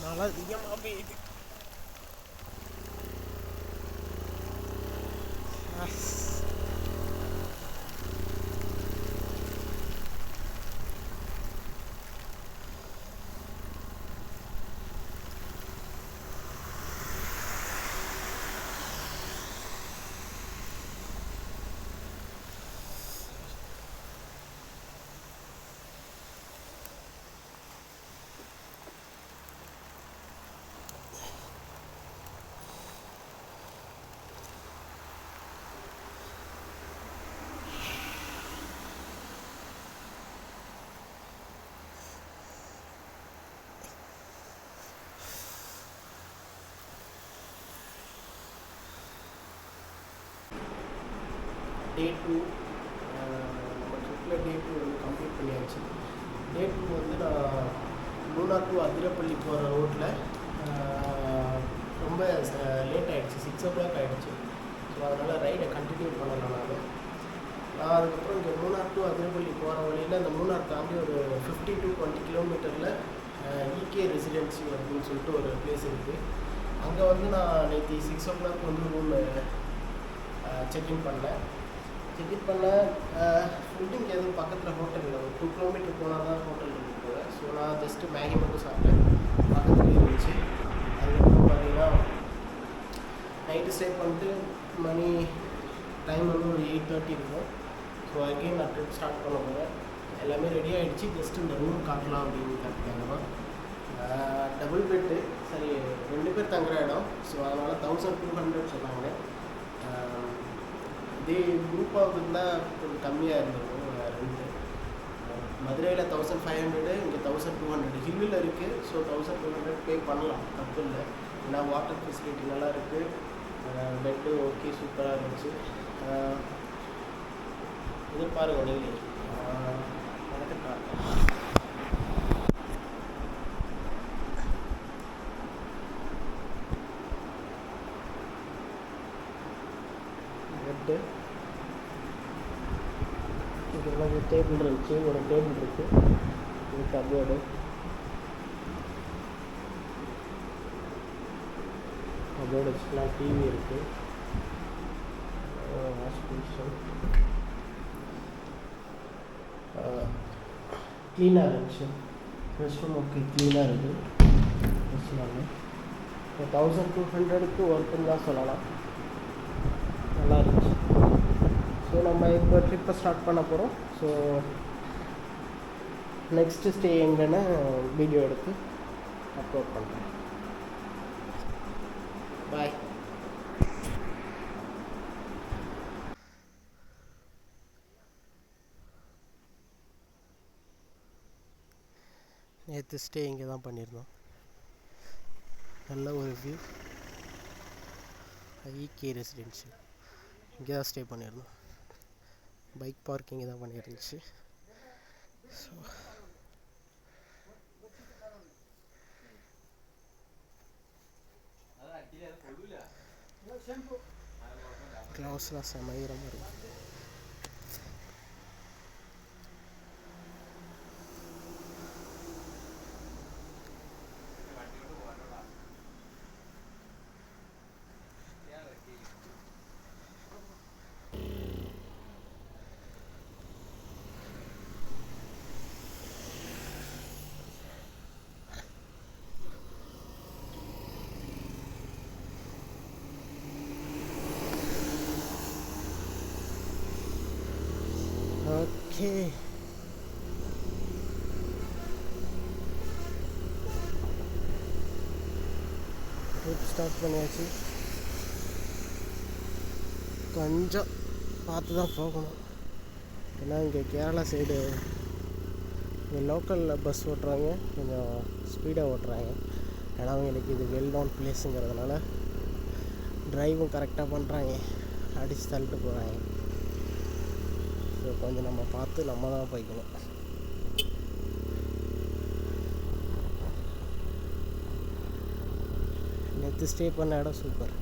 மழை அதிகமாக பெய்யுது. டே 2 நம்ம ட்ரிப்பில் டே 2 வந்து கம்ப்ளீட் பண்ணியாச்சு. டே 2 வந்து நான் மூணார் டு அதிரப்பள்ளி போகிற ரோட்டில் ரொம்ப லேட் ஆகிடுச்சு, 6 o'clock ஆகிடுச்சு. ஸோ அதனால் ரைடை கண்டினியூ பண்ணலாம். நான் அதுக்கப்புறம் இங்கே மூணார் டு அதிரப்பள்ளி போகிற வழியில் அந்த மூணார் தாண்டி ஒரு 15 to 20 கிலோமீட்டரில் ஈகே ரெசிடென்சி அப்படின்னு சொல்லிட்டு ஒரு பிளேஸ் இருக்குது. அங்கே வந்து நான் நேற்று 6 o'clock வந்து ரூம் செக்இன் பண்ணேன். ஃபுட்டு இங்கே எதுவும் பக்கத்தில் ஹோட்டல் இல்லை, ஒரு 2 கிலோமீட்டர் போனால் தான் ஹோட்டல் இருக்குது போல. ஸோ நான் ஜஸ்ட்டு மேகி மட்டும் சாப்பிட்டேன், பக்கத்துலேயே இருந்துச்சு. அதுக்கப்புறம் பார்த்தீங்கன்னா நைட்டு ஸ்டே பண்ணிட்டு மணி டைம் வந்து ஒரு 8:30 இருக்கும். ஸோ அகெயின் நான் ட்ரிப் ஸ்டார்ட் பண்ண போகிறேன். எல்லாமே ரெடி ஆகிடுச்சு, ஜஸ்ட்டு இந்த ரூம் காட்டலாம் அப்படின்னு காட்டுறாங்க. டபுள் பெட்டு, சரி 2 பேர் தங்குற இடம். ஸோ அதனால் 1200 சொன்னாங்க. இதே குரூப்பாக இருந்தால் கொஞ்சம் கம்மியாக இருந்திருக்கும் ரெண்டு. மதுரையில் 1500, இங்கே 1200. ஹில்லில் இருக்குது. ஸோ 1200 பே பண்ணலாம், தப்பு இல்லை. ஏன்னா வாட்டர் ஃபெசிலிட்டி நல்லா இருக்குது, பெட்டு ஓகே சூப்பராக இருந்துச்சு. இது பாருங்கள் நீங்களே பெட்டு. இதெல்லாம் டேபிள் இருந்துச்சு, ஒரு டேபிள் இருக்குது, இது கபோர்டு. கபோர்டு வச்சுக்கலாம், டிவி இருக்குது, வாஷ் மிஷின் க்ளீனாக இருந்துச்சு. ரெஸ்ட் ரூம் ஓகே க்ளீனாக இருக்குது. வச்சுலாங்க. இப்போ 1200க்கு ஒர்க்குன்னு தான் சொல்லலாம், நல்லா இருந்துச்சு. ஸோ நம்ம இப்போ ட்ரிப்பை ஸ்டார்ட் பண்ண போகிறோம். ஸோ நெக்ஸ்ட்டு ஸ்டே எங்கன்னு வீடியோ எடுத்து அப்லோட் பண்ணுறேன். பாய். நேற்று ஸ்டே இங்கே தான் பண்ணியிருந்தோம். நல்ல ஒரு வியூ. ஈகே ரெசிடென்ஷியல் இங்கே தான் ஸ்டே பண்ணியிருந்தோம். பைக் பார்க்கிங் தான் பண்ணியிருந்துச்சு. ஸோ க்ளவுஸ்லாம் செமையரமாக இருக்கும். ஓகே, ட்ரிப் ஸ்டார்ட் பண்ணியாச்சு. கொஞ்சம் பார்த்து தான் போகணும், ஏன்னா இங்கே கேரளா சைடு இங்கே லோக்கலில் பஸ் ஓட்டுறாங்க, கொஞ்சம் ஸ்பீடாக ஓட்டுறாங்க. ஏன்னா அவங்களுக்கு இது வெல் நோன் பிளேஸுங்கிறதுனால ட்ரைவும் கரெக்டாக பண்ணுறாங்க, அடித்து தள்ளிட்டு போகிறாங்க. ஸோ கொஞ்சம் நம்ம பார்த்து நம்ம தான் போய்க்கணும். நேற்று ஸ்டே பண்ண இடம் சூப்பர்.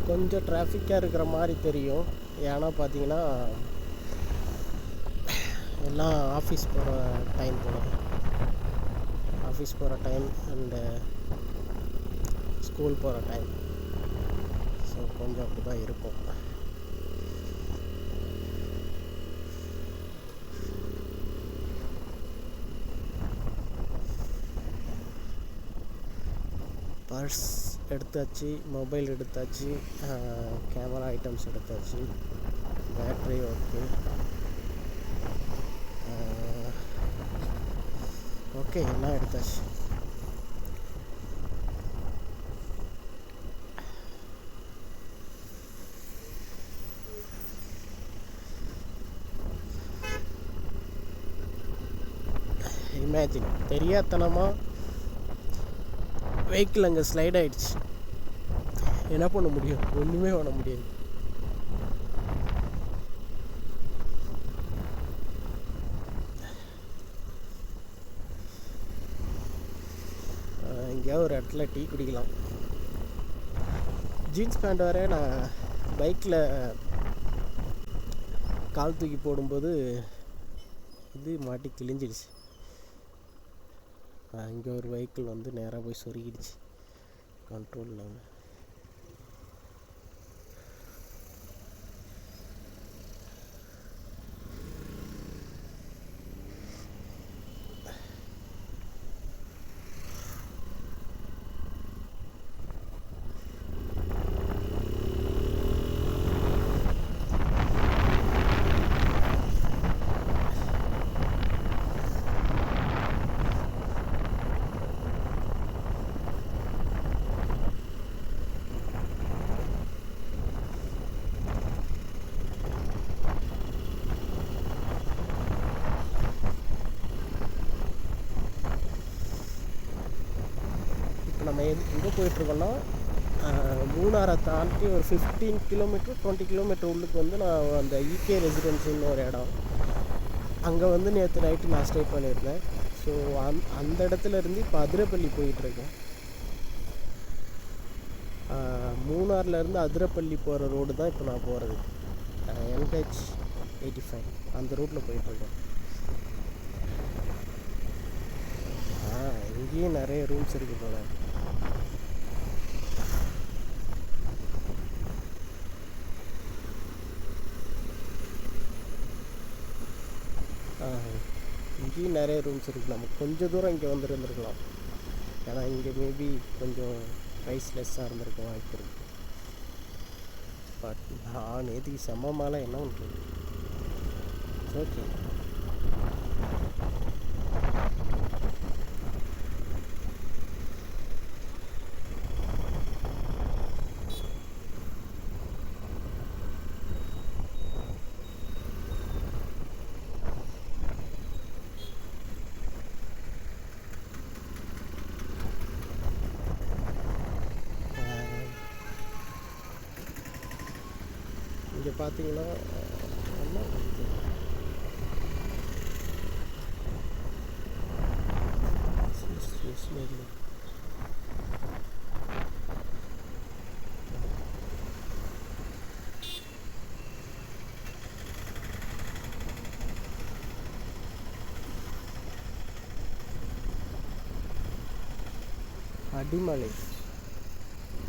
கொஞ்சம் டிராஃபிக்காக இருக்கிற மாதிரி தெரியும். ஏன்னா பார்த்தீங்கன்னா எல்லாம் ஆஃபீஸ் போகிற டைம் போல, ஆஃபீஸ் போகிற டைம் அண்டு ஸ்கூல் போகிற டைம். ஸோ கொஞ்சம் அப்படி தான் இருக்கும். பர்ஸ் எடுத்தாச்சு, மொபைல் எடுத்தாச்சு, கேமரா ஐட்டம்ஸ் எடுத்தாச்சு, பேட்ரி ஓகே. ஓகே எல்லாம் எடுத்தாச்சு. இமேஜின் தெரியாதனமாக வெஹிக்கிள் அங்கே ஸ்லைட் ஆகிடுச்சு. என்ன பண்ண முடியும்? ஒன்றுமே பண்ண முடியாது. எங்கேயாவது ஒரு இடத்துல டீ குடிக்கலாம். ஜீன்ஸ் பேண்ட் வேறு நான் பைக்கில் கால் தூக்கி போடும்போது இது மாட்டி கிழிஞ்சிடுச்சு. இங்கே ஒரு வெஹிக்கிள் வந்து நேராக போய் சொருகிடுச்சு கண்ட்ரோல் இல்லாமல். நம்ம எங்கே போயிட்டுருக்கோன்னா மூணாரை தாண்டி ஒரு 15 கிலோமீட்டர் 20 கிலோமீட்டர் உள்ளுக்கு வந்து நான் அந்த ஈகே ரெசிடென்சின்னு ஒரு இடம், அங்கே வந்து நேற்று நைட்டு நான் ஸ்டே பண்ணியிருந்தேன். ஸோ அந்த இடத்துல இருந்து இப்போ அதிரப்பள்ளி போயிட்டுருக்கேன். மூணார்லேருந்து அதிரப்பள்ளி போகிற ரோடு தான் இப்போ நான் போகிறது. NH 85 அந்த ரூட்டில் போயிட்டுருக்கேன். இங்கேயும் நிறைய ரூம்ஸ் இருக்குது போல. இங்கேயும் நிறைய ரூம்ஸ் இருக்குது. நம்ம கொஞ்சம் தூரம் இங்கே வந்துருந்துருக்கலாம். ஏன்னா இங்கே மேபி கொஞ்சம் ப்ரைஸ் லெஸ்ஸாக இருந்திருக்க வாய்ப்பு இருக்குது. பட் நான் நேற்றுக்கு செம்ம மேலே என்ன பண்ணுறது? ஓகே. இங்கே பார்த்தீங்கன்னா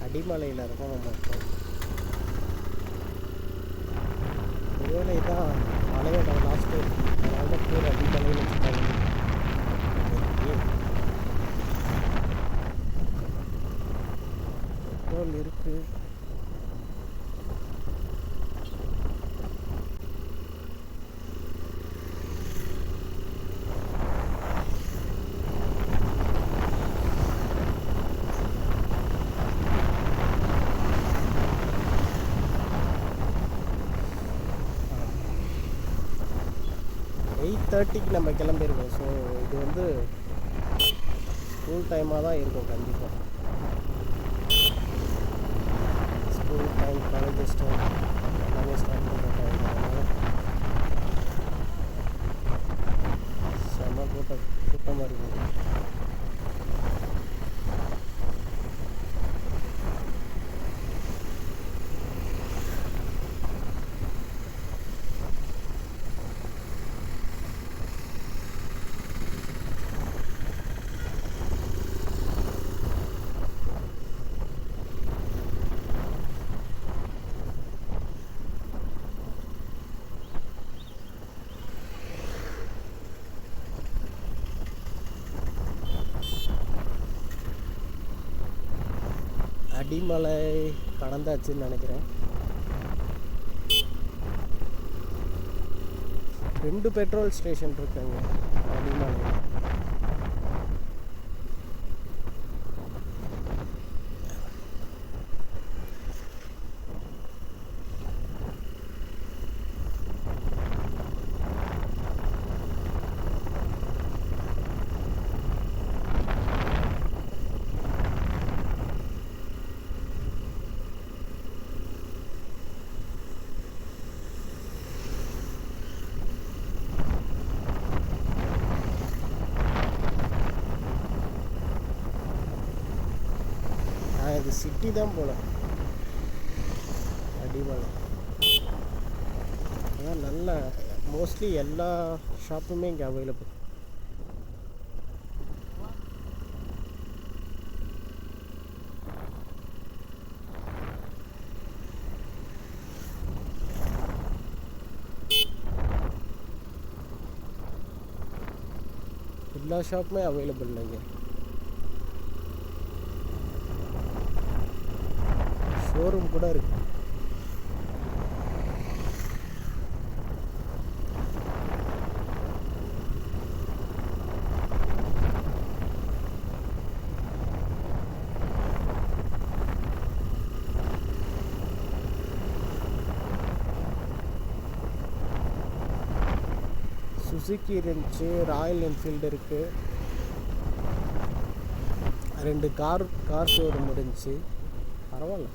அடிமலையில் இருக்கோம் நம்ம. ஒருவேளை தான் மலையோட லாஸ்ட்டு, அதனால பேர் அடிமலைன்னு வச்சுட்டாங்க. பெட்ரோல் இருக்குது. தேர்ட்டிக்கு நம்ம கிளம்பியிருக்கோம். ஸோ இது வந்து ஸ்கூல் டைமாக தான் இருக்கும் கண்டிப்பாக. ஸ்கூல் டைம், காலேஜஸ் டைம் எல்லாமே ஸ்டார்ட் பண்ணுற டைம். அதனால் செம்ம கூட்டமாக இருக்கும். அடிமலை கடந்தாச்சுன்னு நினைக்கிறேன். 2 பெட்ரோல் ஸ்டேஷன் இருக்குங்க அடிமலையில். இது சிட்டி தான் போல அடிமலை. அதான் நல்ல மோஸ்ட்லி எல்லா ஷாப்புமே இங்கே அவைலபிள். எல்லா ஷாப்புமே அவைலபிள் இங்கே. ஷோரூம் கூட இருக்கு. சுசுக்கி இருந்துச்சு, ராயல் என்ஃபீல்டு இருக்குது, 2 கார் ஷோரூம் இருந்துச்சு. பரவாயில்ல.